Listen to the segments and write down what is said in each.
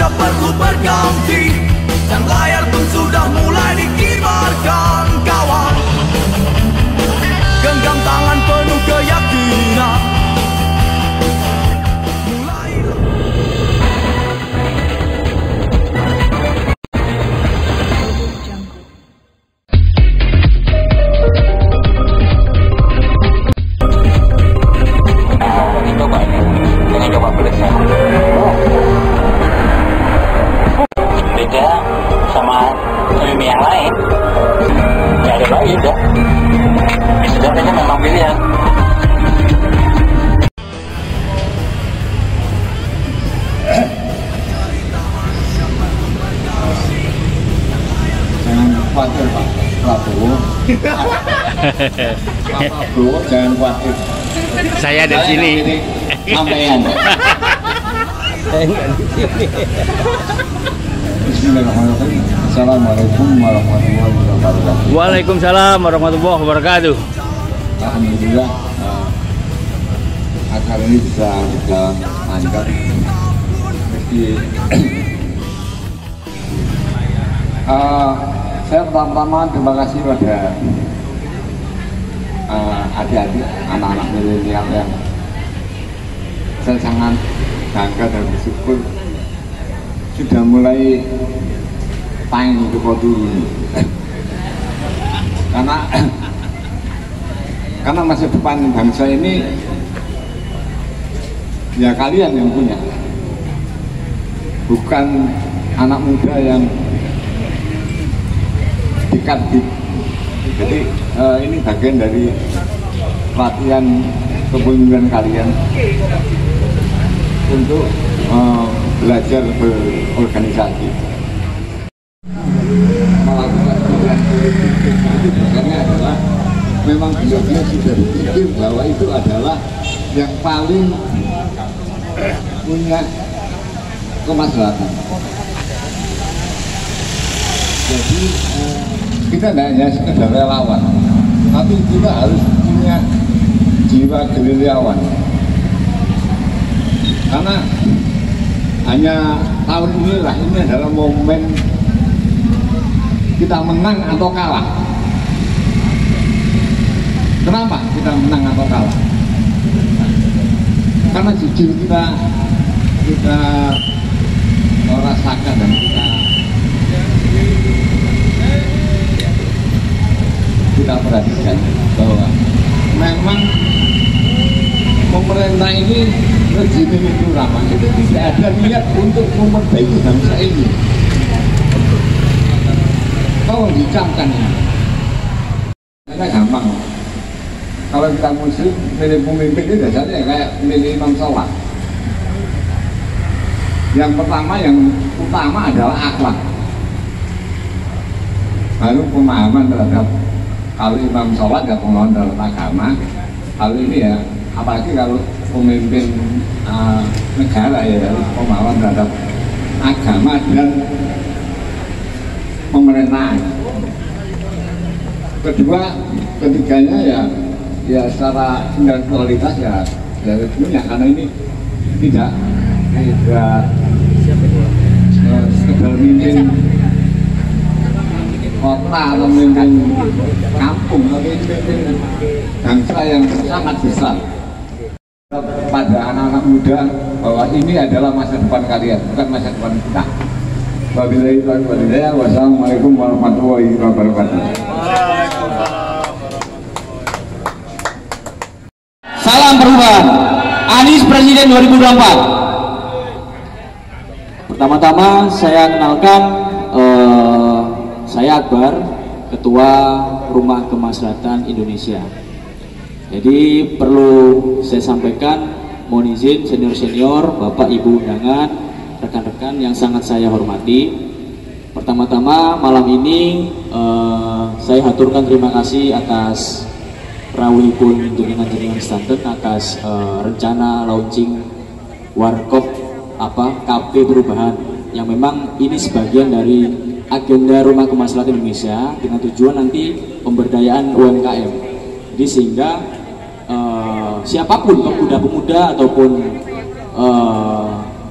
Kaca perlu berganti dan layar pun sudah mulai dikibarkan kawan. Genggam tangan penuh keyakinan. Beda sama mie yang lain, nggak ada lagi udah. Sebenarnya memang pilihan. Jangan khawatir Pak Prabowo. Pak Prabowo jangan khawatir. Saya ada di sini. Sampean. Bismillahirrahmanirrahim. Assalamualaikum warahmatullahi wabarakatuh. Waalaikumsalam warahmatullahi wabarakatuh. Alhamdulillah acara ini bisa berjalan lancar. Meski saya pertama terima kasih pada adik-adik anak-anak milenial yang saya sangat bangga dan bersyukur sudah mulai tayang di foto ini karena masa depan bangsa ini ya kalian yang punya, bukan anak muda yang dikasih. Jadi ini bagian dari pelatihan kepemimpinan kalian untuk belajar berorganisasi. Melakukan perubahan politik itu bukannya adalah memang beliau sudah berpikir bahwa itu adalah yang paling punya kemaslahatan. Jadi kita tidak hanya sekedar relawan, tapi kita harus punya jiwa gerilyawan. Karena hanya tahun inilah, ini adalah momen kita menang atau kalah. Kenapa kita menang atau kalah? Karena jujur kita merasakan dan kita perhatikan bahwa memang pemerintah ini rezim itu ramah, itu tidak ada niat untuk memperbaiki bangsa ini. Tolong dicamkan ini. Karena gampang. Kalau kita muslim milih pemimpin itu dasarnya kayak milih imam sholat. Yang pertama, yang utama adalah akhlak. Lalu pemahaman terhadap kalau imam sholat ya pengalaman dalam agama. Kalau ini ya, apalagi kalau pemimpin negara ya, pemahaman terhadap agama dan pemerintahan. Kedua, ketiganya ya secara intelektualitas ya punya, karena ini tidak sekedar mimpin kota atau mimpin kampung, tapi mimpin bangsa yang sangat besar. Pada anak-anak muda bahwa ini adalah masa depan kalian, bukan masa depan kita. Wassalamualaikum warahmatullahi wabarakatuh. Salam perubahan, Anies Presiden 2024. Pertama-tama saya kenalkan, saya Akbar, Ketua Rumah Kemaslahatan Indonesia. Jadi perlu saya sampaikan, mohon izin senior-senior, Bapak Ibu undangan, rekan-rekan yang sangat saya hormati. Pertama-tama malam ini saya haturkan terima kasih atas rawuhipun jenengan sedanten atas rencana launching Warkop KP Perubahan, yang memang ini sebagian dari agenda Rumah Kemaslahatan Indonesia dengan tujuan nanti pemberdayaan UMKM. Jadi sehingga siapapun pemuda-pemuda ataupun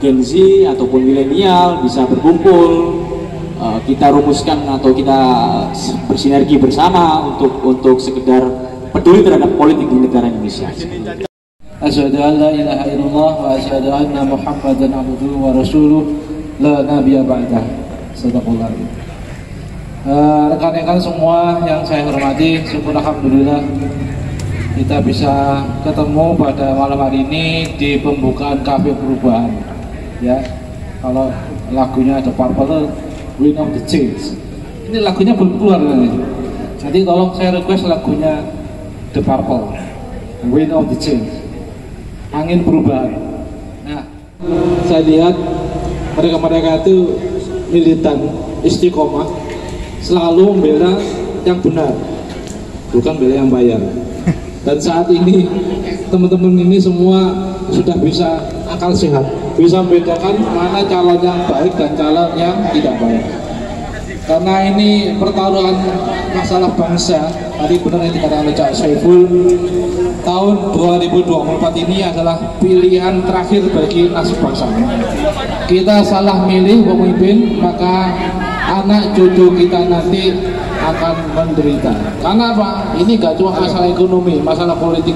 Gen Z ataupun milenial bisa berkumpul, kita rumuskan atau kita bersinergi bersama untuk sekedar peduli terhadap politik di negara Indonesia. Asyhadu an la ilaha illallah wa asyhadu anna Muhammadan abduhu wa rasuluh la nabiyya ba'dah. Sadaqallah. Rekan-rekan semua yang saya hormati, syukur alhamdulillah kita bisa ketemu pada malam hari ini di pembukaan Kafe Perubahan. Ya, kalau lagunya The Purple, Wind of the Change. Ini lagunya belum keluar nanti tolong saya request lagunya The Purple, Wind of the Change, Angin Perubahan. Nah, saya lihat mereka itu militan, istiqomah, selalu membela yang benar, bukan bela yang bayar. Dan saat ini teman-teman ini semua sudah bisa akal sehat, bisa membedakan mana calon yang baik dan calon yang tidak baik. Karena ini pertaruhan masalah bangsa, tadi benar yang dikatakan oleh Cak Saiful, tahun 2024 ini adalah pilihan terakhir bagi nasib bangsa. Kita salah milih pemimpin, maka anak cucu kita nanti akan menderita. Karena apa? Ini gak cuma masalah ekonomi, masalah politik,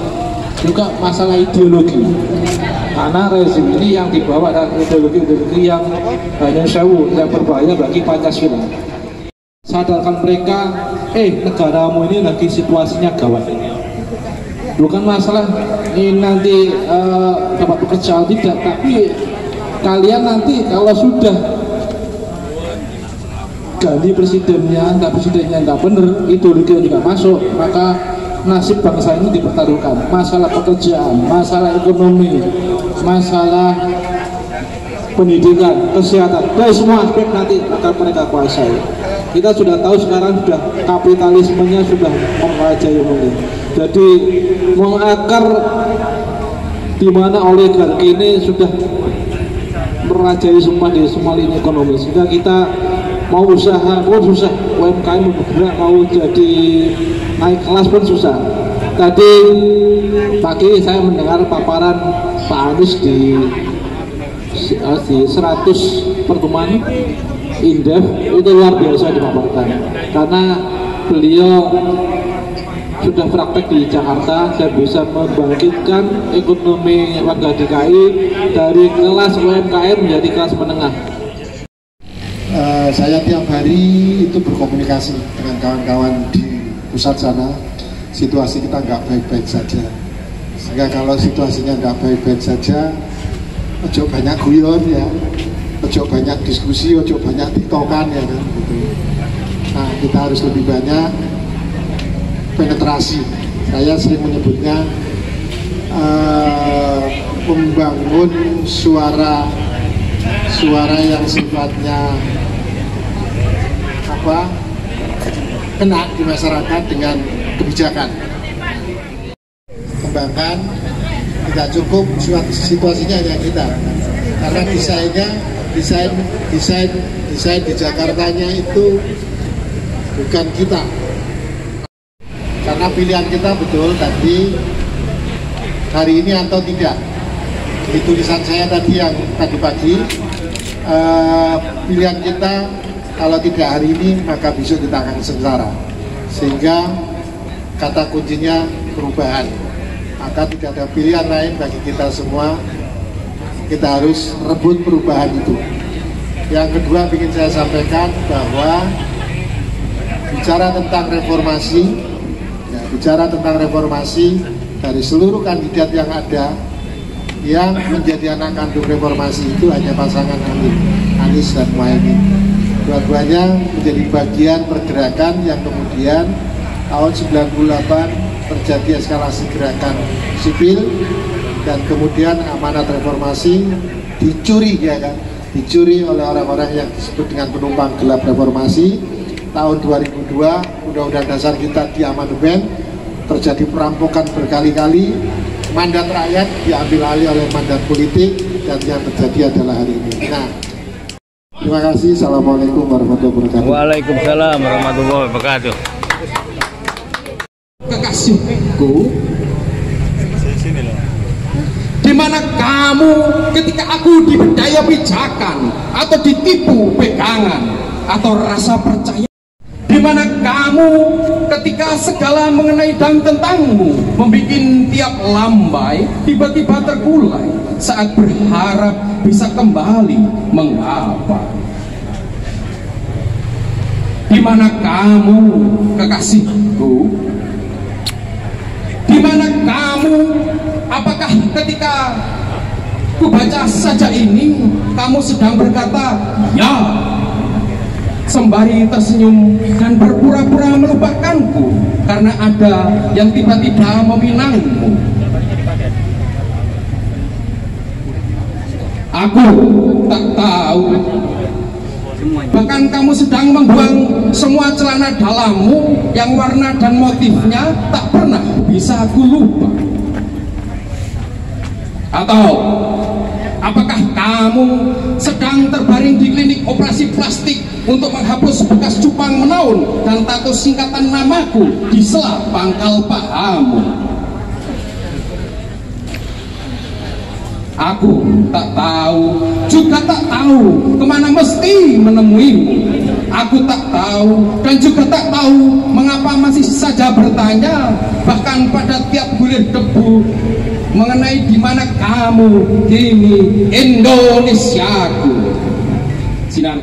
juga masalah ideologi. Karena rezim ini yang dibawa dan ideologi yang yang berbahaya bagi Pancasila. Sadarkan mereka, negaramu ini lagi situasinya gawat. Bukan masalah ini nanti dapat pekerjaan, tidak, tapi kalian nanti kalau sudah ganti presidennya, entah presidennya nggak bener, ideologi tidak masuk, maka nasib bangsa ini dipertaruhkan. Masalah pekerjaan, masalah ekonomi, masalah pendidikan, kesehatan, dari semua aspek nanti akan mereka kuasai. Kita sudah tahu sekarang sudah kapitalismenya sudah menguasai mulai. Jadi mengakar di mana oligarki ini sudah merajai semua di semua lini ekonomi, sehingga kita mau usaha pun susah, UMKM bergerak mau jadi naik kelas pun susah. Tadi pagi saya mendengar paparan Pak Anies di 100 pertemuan Indef, itu luar biasa dipaparkan, karena beliau sudah praktek di Jakarta dan bisa membangkitkan ekonomi warga DKI dari kelas UMKM menjadi kelas menengah. Saya tiap hari itu berkomunikasi dengan kawan-kawan di pusat sana. Situasi kita nggak baik-baik saja, sehingga kalau situasinya nggak baik-baik saja, ojo banyak guyon ya, ojo banyak diskusi, ojo banyak tiktokan ya kan gitu. Nah, kita harus lebih banyak penetrasi. Saya sering menyebutnya membangun suara yang sifatnya kena di masyarakat dengan kebijakan. Kembangkan, tidak cukup situasinya hanya kita, karena desain di Jakartanya itu bukan kita. Karena pilihan kita betul tadi hari ini atau tidak. Di tulisan saya tadi yang tadi pagi, pilihan kita kalau tidak hari ini maka besok kita akan sengsara. Sehingga kata kuncinya perubahan. Maka tidak ada pilihan lain bagi kita semua. Kita harus rebut perubahan itu. Yang kedua ingin saya sampaikan bahwa bicara tentang reformasi dari seluruh kandidat yang ada, yang menjadi anak kandung reformasi itu hanya pasangan Anies dan Muhaimin. Dua-duanya menjadi bagian pergerakan yang kemudian tahun 98 terjadi eskalasi gerakan sipil, dan kemudian amanat reformasi dicuri, ya kan, dicuri oleh orang-orang yang disebut dengan penumpang gelap reformasi. Tahun 2002 Undang-Undang Dasar kita diamandemen, terjadi perampokan berkali-kali, mandat rakyat diambil alih oleh mandat politik, dan yang terjadi adalah hari ini. Nah, terima kasih. Assalamualaikum warahmatullahi wabarakatuh. Waalaikumsalam warahmatullahi wabarakatuh. Kekasihku, di mana mana kamu ketika aku diberdaya pijakan atau ditipu pegangan atau rasa percaya? Di mana kamu ketika segala mengenai dan tentangmu membuat tiap lambai tiba-tiba terkulai saat berharap bisa kembali mengapa? Di mana kamu kekasihku? Di mana kamu? Apakah ketika ku baca saja ini kamu sedang berkata ya, sembari tersenyum dan berpura-pura melupakanku karena ada yang tiba-tiba meminangmu? Aku tak tahu. Bahkan kamu sedang membuang semua celana dalammu yang warna dan motifnya tak pernah bisa aku lupa. Atau apakah kamu sedang terbaring di klinik operasi plastik untuk menghapus bekas cupang menaun dan tato singkatan namaku di sela pangkal pahamu? Aku tak tahu, juga tak tahu kemana mesti menemuimu. Aku tak tahu dan juga tak tahu mengapa masih saja bertanya, bahkan pada tiap bulir debu mengenai di mana kamu kini, Indonesiaku. Sinar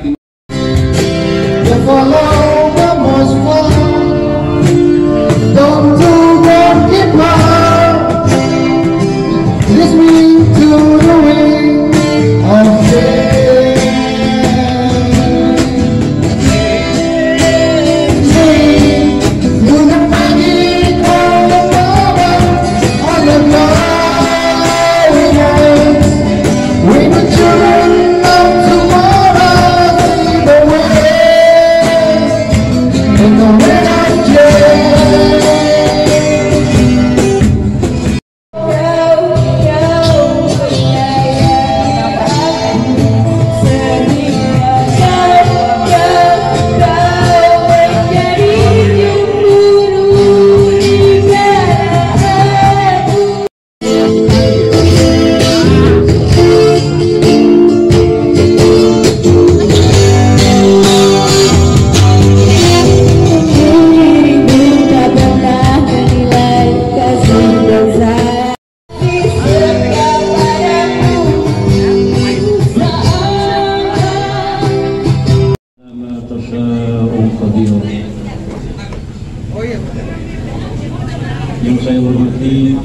yang saya hormati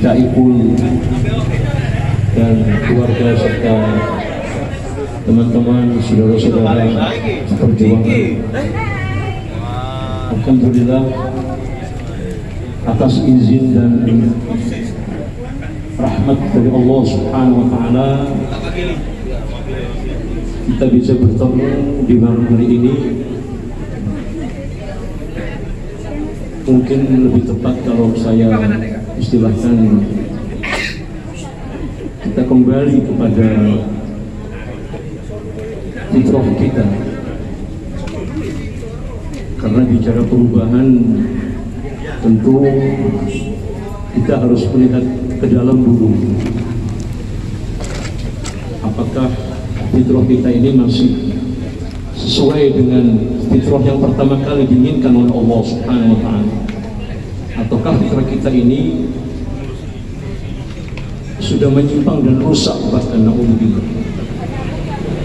Daipul dan keluarga serta teman-teman saudara-saudara perjuangan. Alhamdulillah atas izin dan rahmat dari Allah Subhanahu wa taala kita bisa bertemu di malam hari ini. Mungkin lebih tepat kalau saya istilahkan kita kembali kepada fitrah kita, karena bicara perubahan tentu kita harus melihat ke dalam dulu. Apakah fitrah kita ini masih sesuai dengan fitrah yang pertama kali diinginkan oleh Allah Subhanahu wa taala, ataukah fitrah kita ini sudah menyimpang dan rusak bahkan na'udzubillah.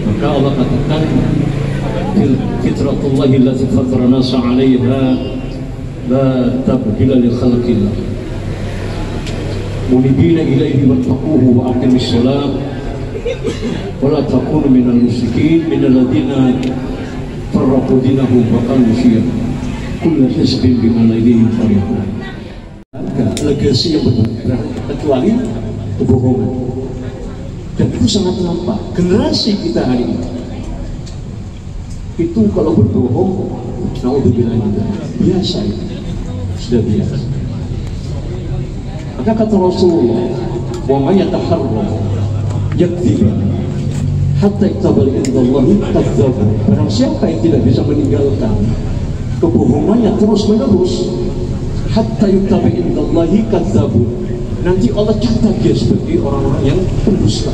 Maka Allah katakan fitratullahi allati fatara nasa 'alaiha la tabdila li khalqillah munibina ilaihi wattaquhu wa aqimis shalah wa la takunu minal musyrikin minal ladzina farraqu dinahum wa qalu syi'a kullu hizbin bima ladayhim farihun. Legasi yang benar kecuali kebohongan, dan itu sangat nampak. Generasi kita hari ini itu kalau berbohong, naudzubillah, biasa itu, sudah biasa. Maka kata Rasulullah, wa may yataharra yakdziba hatta yaktabal indallahi kadzdzab. Barang siapa yang tidak bisa meninggalkan kebohongannya terus menerus, hatta yaktabal indallahi kadzdzab, nanti Allah catat dia sebagai orang-orang yang berdusta.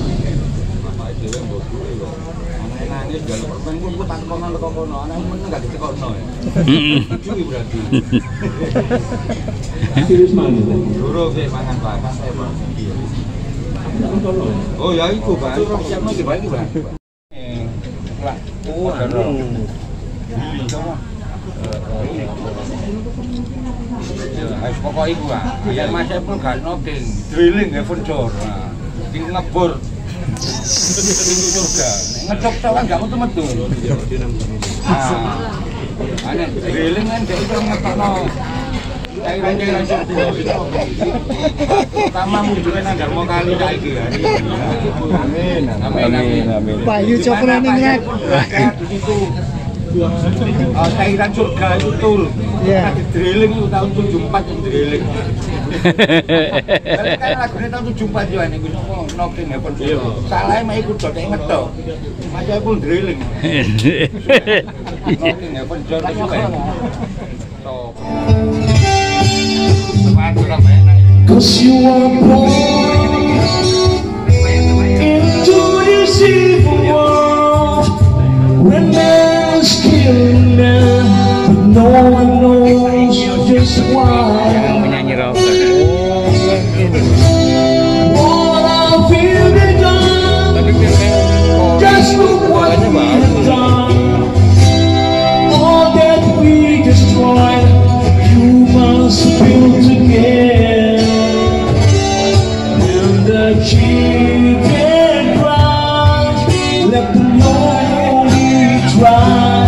Oh ya itu Pak, siapa lagi Pak? Pokok iku ah, ya masih pun gak noting, drilling heaven door, di ngebor, pintu surga, ngecok cawan gak metu-metu. Aneh, drilling kan dia itu ngetokno cairan-cairan surga. Pertama munculnya nanggar mau kali lagi ya. Amin, amin, amin. Pak Yu coba nengok. Di situ. Cairan surga itu tur, drilling itu tahun 74 yang drilling. Kan lagunya tahun 74 juga nih, knocking ya pun. Salahnya mah ikut dot yang ngetok, macam pun drilling. Knocking ya pun jauh juga. Cause you are born into this evil world when man's killing man, but no one knows just why. All I feel is done. Just look what we have done. All that we destroyed, you must build again. When the children cry, let the lonely try.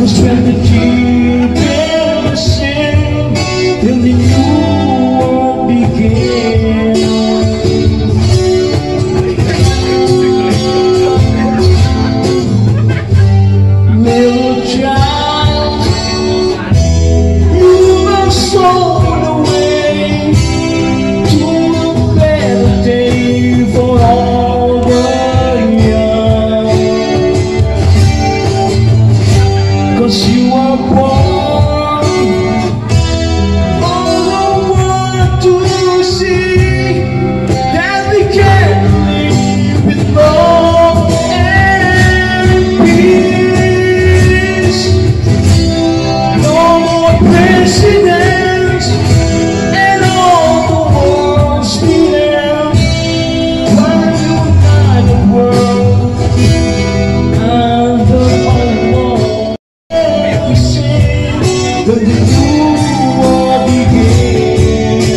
'Cause when the children sing, then the new world begins. Little child, you must soar away to a better day for all the young. 'Cause you are born, all I want to see that we can live with love and peace. No more presidents and all the wars we have. One united world and the one world. We sing the new world begins.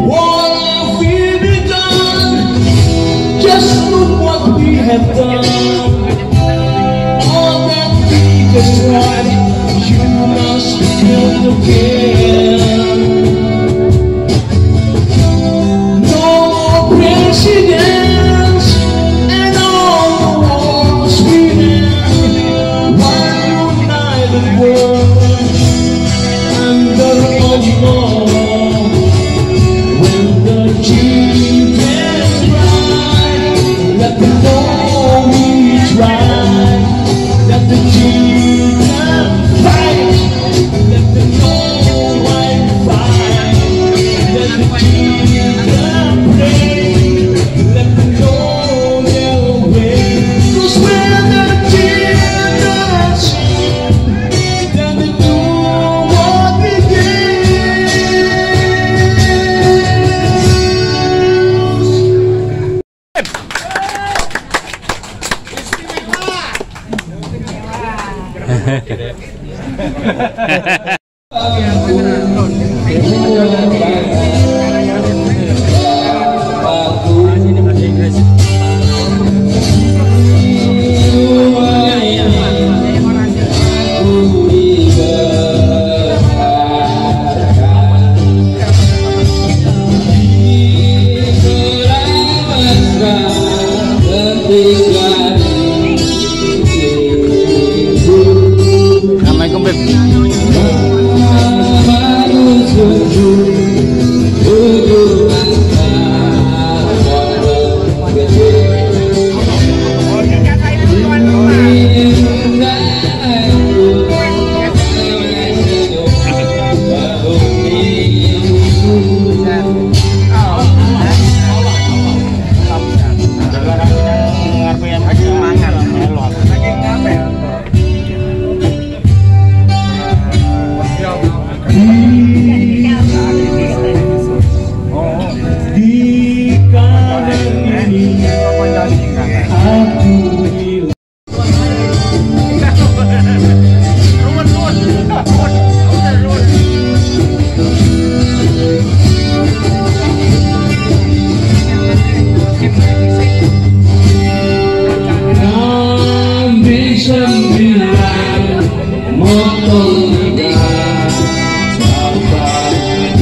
What have we been done? Just look what we have done. All that we destroyed, you must build again. No more presidents and all the wars we have. One united world under one law. When the children cry, let them know we tried. Let the children fight, let them know I'm fine. Let the children pray, let them know their way. 'Cause when the children sing, then they do what begins.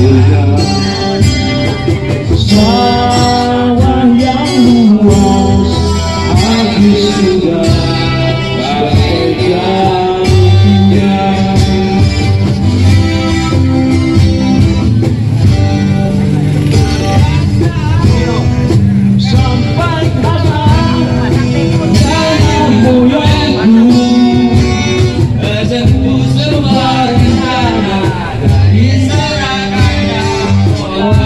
surga. Sawah yang luas habis sudah bagai gantinya. Sampai kapan tanah moyangku tentu sebuah rencana dari serangan nyawa.